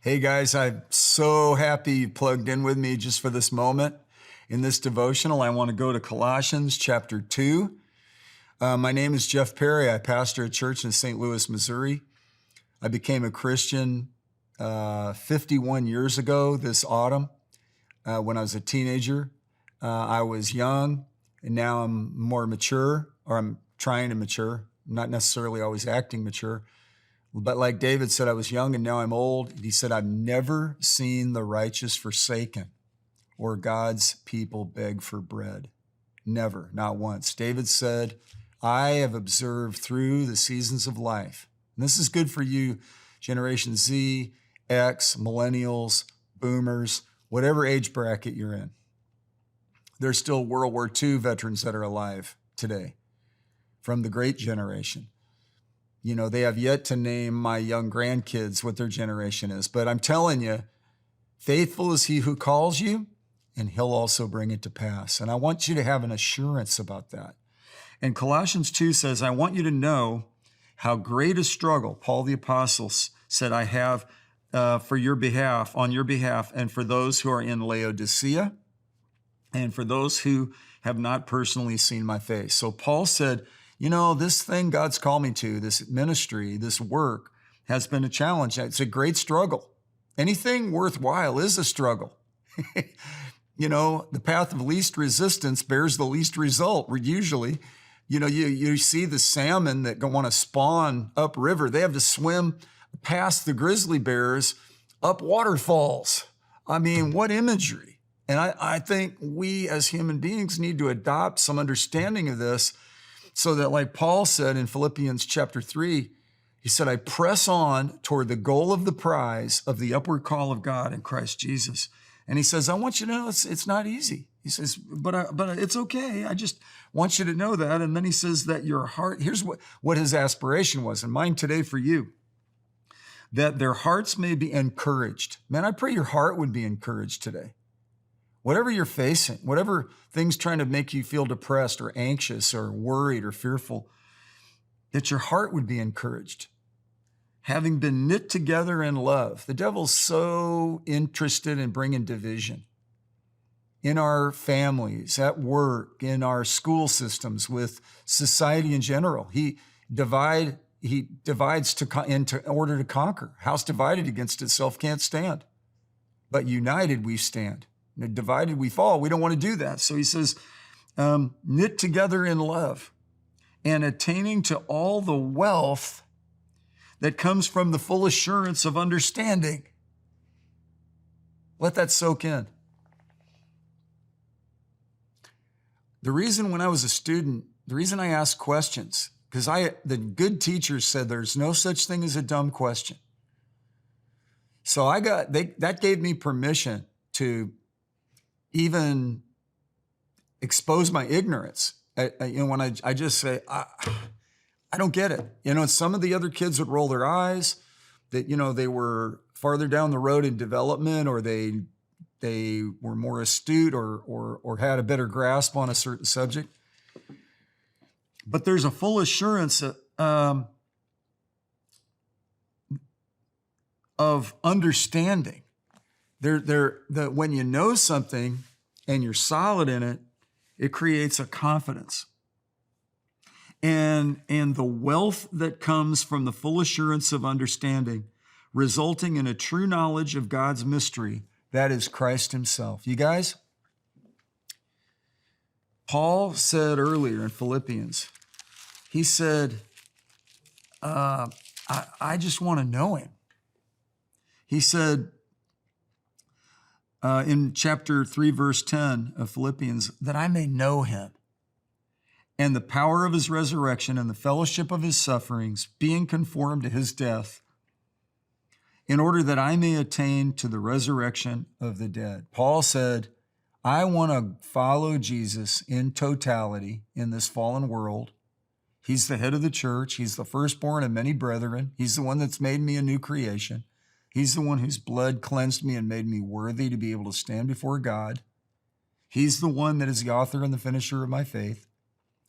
Hey guys, I'm so happy you plugged in with me just for this moment. In this devotional, I want to go to Colossians chapter 2. My name is Jeff Perry. I pastor a church in St. Louis, Missouri. I became a Christian 51 years ago this autumn when I was a teenager. I was young, and now I'm more mature, or I'm trying to mature, not necessarily always acting mature. But like David said, I was young and now I'm old. He said, I've never seen the righteous forsaken or God's people beg for bread. Never, not once. David said, I have observed through the seasons of life. And this is good for you, Generation Z, X, millennials, boomers, whatever age bracket you're in. There's still World War II veterans that are alive today from the great generation. You know, they have yet to name my young grandkids what their generation is. But I'm telling you, faithful is he who calls you, and he'll also bring it to pass. And I want you to have an assurance about that. And Colossians 2 says, I want you to know how great a struggle, Paul the Apostle said, I have for your behalf, on your behalf, and for those who are in Laodicea, and for those who have not personally seen my face. So Paul said, you know, this thing God's called me to, this ministry, this work, has been a challenge. It's a great struggle. Anything worthwhile is a struggle. You know, the path of least resistance bears the least result, usually. You know, you see the salmon that want to spawn upriver. They have to swim past the grizzly bears up waterfalls. I mean, what imagery. And I think we as human beings need to adopt some understanding of this, so that, like Paul said in Philippians chapter 3, he said, I press on toward the goal of the prize of the upward call of God in Christ Jesus. And he says, I want you to know it's not easy. He says, but it's okay. I just want you to know that. And then he says that your heart, here's what his aspiration was, and mine today for you, that their hearts may be encouraged. Man, I pray your heart would be encouraged today. Whatever you're facing, whatever things trying to make you feel depressed or anxious or worried or fearful, that your heart would be encouraged. Having been knit together in love. The devil's so interested in bringing division in our families, at work, in our school systems, with society in general. He divides in order to conquer. House divided against itself can't stand, but united we stand. Divided we fall. We don't want to do that. So he says, knit together in love and attaining to all the wealth that comes from the full assurance of understanding. Let that soak in. The reason when I was a student, the reason I asked questions, because the good teachers said there's no such thing as a dumb question. So that gave me permission to even expose my ignorance. When I just say, I don't get it. You know, some of the other kids would roll their eyes that, you know, they were farther down the road in development, or they were more astute or had a better grasp on a certain subject. But there's a full assurance of understanding. When you know something and you're solid in it, it creates a confidence. And the wealth that comes from the full assurance of understanding, resulting in a true knowledge of God's mystery, that is Christ himself. You guys, Paul said earlier in Philippians, he said, I just want to know him. He said, in chapter 3, verse 10 of Philippians, that I may know him and the power of his resurrection and the fellowship of his sufferings, being conformed to his death, in order that I may attain to the resurrection of the dead. Paul said, I want to follow Jesus in totality in this fallen world. He's the head of the church. He's the firstborn of many brethren. He's the one that's made me a new creation. He's the one whose blood cleansed me and made me worthy to be able to stand before God. He's the one that is the author and the finisher of my faith.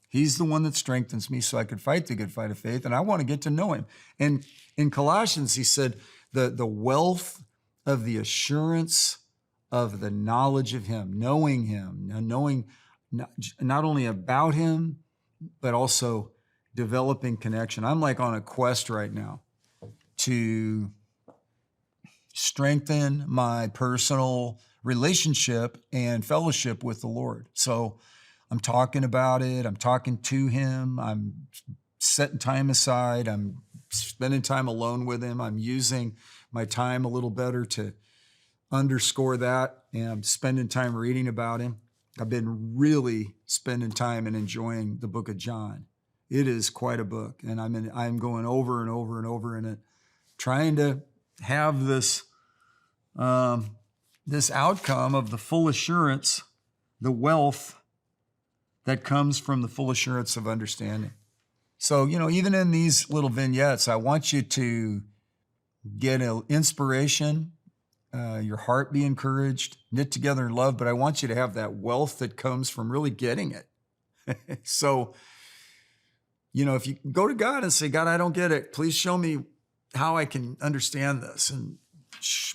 He's the one that strengthens me so I could fight the good fight of faith, and I want to get to know him. And in Colossians, he said, the wealth of the assurance of the knowledge of him, knowing not only about him, but also developing connection. I'm like on a quest right now to strengthen my personal relationship and fellowship with the Lord. So I'm talking about it. I'm talking to him. I'm setting time aside. I'm spending time alone with him. I'm using my time a little better to underscore that. And I'm spending time reading about him. I've been really spending time and enjoying the book of John. It is quite a book. And I'm going over and over and over in it, trying to have this outcome of the full assurance, the wealth that comes from the full assurance of understanding. So, even in these little vignettes, I want you to get an inspiration, your heart be encouraged, knit together in love, but I want you to have that wealth that comes from really getting it. So, if you go to God and say, God, I don't get it. Please show me how I can understand this. And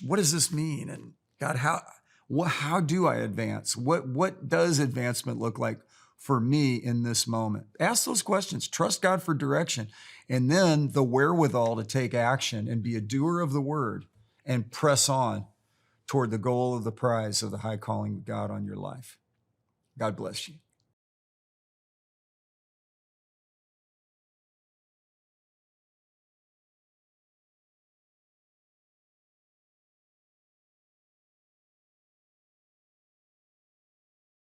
what does this mean? And God, how do I advance? What does advancement look like for me in this moment? Ask those questions. Trust God for direction. And then the wherewithal to take action and be a doer of the word and press on toward the goal of the prize of the high calling of God on your life. God bless you.